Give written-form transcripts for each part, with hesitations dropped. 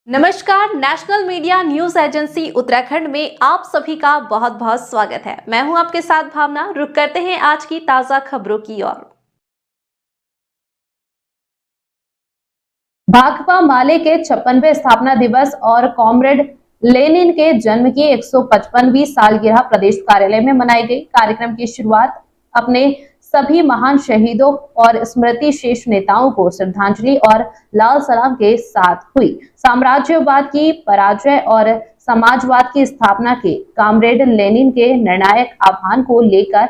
नमस्कार, national media news agency Uttarakhand में आप सभी का बहुत बहुत स्वागत है। मैं हूं आपके साथ भावना। रुक करते हैं आज की ताजा खबरों की ओर। भाकपा माले के 56वें स्थापना दिवस और कॉमरेड लेनिन के जन्म की 155वीं सालगिरह प्रदेश कार्यालय में मनाई गई। कार्यक्रम की शुरुआत अपने सभी महान शहीदों और स्मृति शेष नेताओं को श्रद्धांजलि और लाल सलाम के साथ हुई। साम्राज्यवाद की पराजय और समाजवाद की स्थापना के कॉमरेड लेनिन के निर्णायक आह्वान को लेकर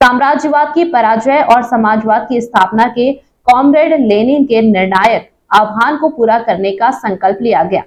साम्राज्यवाद की पराजय और समाजवाद की स्थापना के कॉमरेड लेनिन के निर्णायक आह्वान को पूरा करने का संकल्प लिया गया।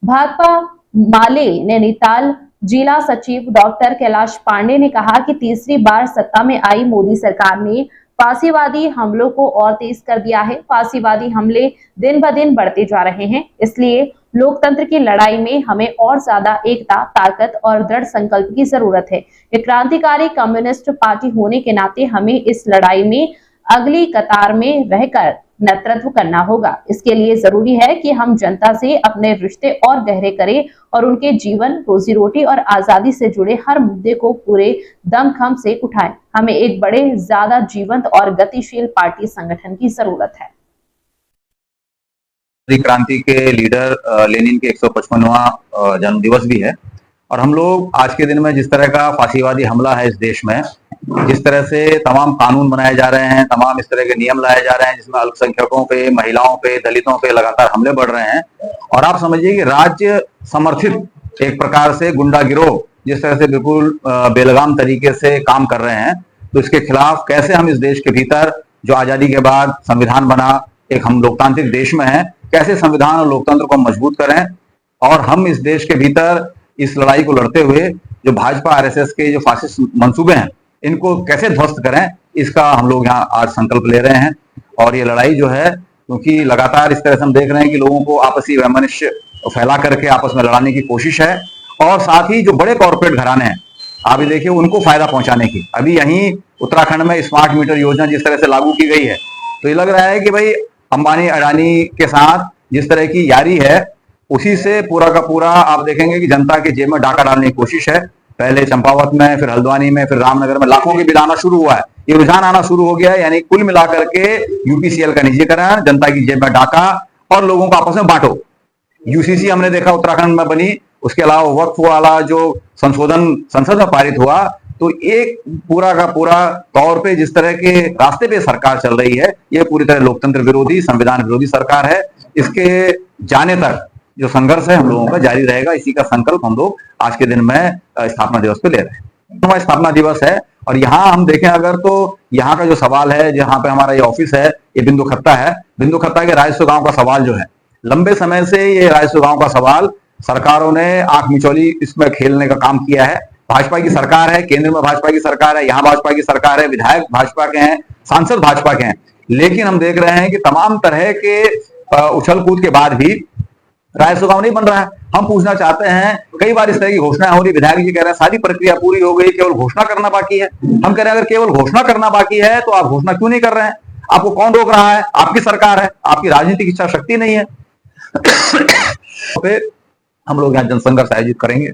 भाकपा माले नैनीताल जिला सचिव डॉक्टर कैलाश पांडे ने कहा कि तीसरी बार सत्ता में आई मोदी सरकार ने फांसीवादी हमलों को और तेज कर दिया है। फांसीवादी हमले दिन ब दिन बढ़ते जा रहे हैं, इसलिए लोकतंत्र की लड़ाई में हमें और ज्यादा एकता, ताकत और दृढ़ संकल्प की जरूरत है। एक क्रांतिकारी कम्युनिस्ट पार्टी होने के नाते हमें इस लड़ाई में अगली कतार में रहकर नेतृत्व करना होगा। इसके लिए जरूरी है कि हम जनता से अपने रिश्ते और गहरे करें और उनके जीवन, रोजी रोटी और आजादी से जुड़े हर मुद्दे को पूरे दमखम से उठाएं। हमें एक बड़े, ज्यादा जीवंत और गतिशील पार्टी संगठन की जरूरत है। क्रांति के लीडर लेनिन के 155वां जन्म दिवस भी है और हम लोग आज के दिन में जिस तरह का फांसीवादी हमला है इस देश में, जिस तरह से तमाम कानून बनाए जा रहे हैं, तमाम इस तरह के नियम लाए जा रहे हैं जिसमें अल्पसंख्यकों पे, महिलाओं पे, दलितों पे लगातार हमले बढ़ रहे हैं और आप समझिए कि राज्य समर्थित एक प्रकार से गुंडा गिरोह जिस तरह से बिल्कुल बेलगाम तरीके से काम कर रहे हैं, तो इसके खिलाफ कैसे हम इस देश के भीतर जो आजादी के बाद संविधान बना, एक हम लोकतांत्रिक देश में हैं, कैसे संविधान और लोकतंत्र को मजबूत करें और हम इस देश के भीतर इस लड़ाई को लड़ते हुए जो भाजपा आरएसएस के जो फासिस्ट मंसूबे हैं इनको कैसे ध्वस्त करें, इसका हम लोग यहाँ आज संकल्प ले रहे हैं। और ये लड़ाई जो है, क्योंकि लगातार इस तरह से हम देख रहे हैं कि लोगों को आपसी वैमनस्य फैला करके आपस में लड़ाने की कोशिश है और साथ ही जो बड़े कॉर्पोरेट घराने हैं, आप ये देखिए, उनको फायदा पहुंचाने की। अभी यहीं उत्तराखंड में स्मार्ट मीटर योजना जिस तरह से लागू की गई है, तो ये लग रहा है कि भाई अंबानी अडानी के साथ जिस तरह की यारी है, उसी से पूरा का पूरा आप देखेंगे कि जनता के जेब में डाका डालने की कोशिश है। पहले चंपावत में, फिर हल्द्वानी में, फिर रामनगर में लाखों के बिल आना शुरू हुआ है। ये रुझान आना शुरू हो गया है, यानी कुल मिलाकर के यूपीसीएल का निजीकरण, जनता की जेब में डाका और लोगों को आपस में बांटो। यूसीसी हमने देखा उत्तराखंड में बनी, उसके अलावा वक्फ वाला जो संशोधन संसद में पारित हुआ, तो एक पूरा का पूरा तौर पे जिस तरह के रास्ते पे सरकार चल रही है, ये पूरी तरह लोकतंत्र विरोधी, संविधान विरोधी सरकार है। इसके जाने तक जो संघर्ष है हम लोगों का जारी रहेगा। इसी का संकल्प हम लोग आज के दिन में स्थापना दिवस पे ले रहे हैं। हमारा स्थापना दिवस है और यहाँ हम देखें अगर, तो यहाँ का जो सवाल है, जहाँ पे हमारा ये ऑफिस है, ये बिंदु खत्ता है। बिंदु खत्ता के राजस्व गांव का सवाल जो है, लंबे समय से ये राजस्व गांव का सवाल सरकारों ने आंख मिचौली इसमें खेलने का काम किया है। भाजपा की सरकार है, केंद्र में भाजपा की सरकार है, यहाँ भाजपा की सरकार है, विधायक भाजपा के हैं, सांसद भाजपा के हैं, लेकिन हम देख रहे हैं कि तमाम तरह के उछल कूद के बाद भी राजस्व गांव नहीं बन रहा है। हम पूछना चाहते हैं, कई बार इस तरह की घोषणाएं हो रही, विधायक जी कह रहे हैं सारी प्रक्रिया पूरी हो गई, केवल घोषणा करना बाकी है। हम कह रहे हैं अगर केवल घोषणा करना बाकी है तो आप घोषणा क्यों नहीं कर रहे हैं? आपको कौन रोक रहा है? आपकी सरकार है, आपकी राजनीतिक इच्छा शक्ति नहीं है। फिर हम लोग यहाँ जनसंघर्ष आयोजित करेंगे।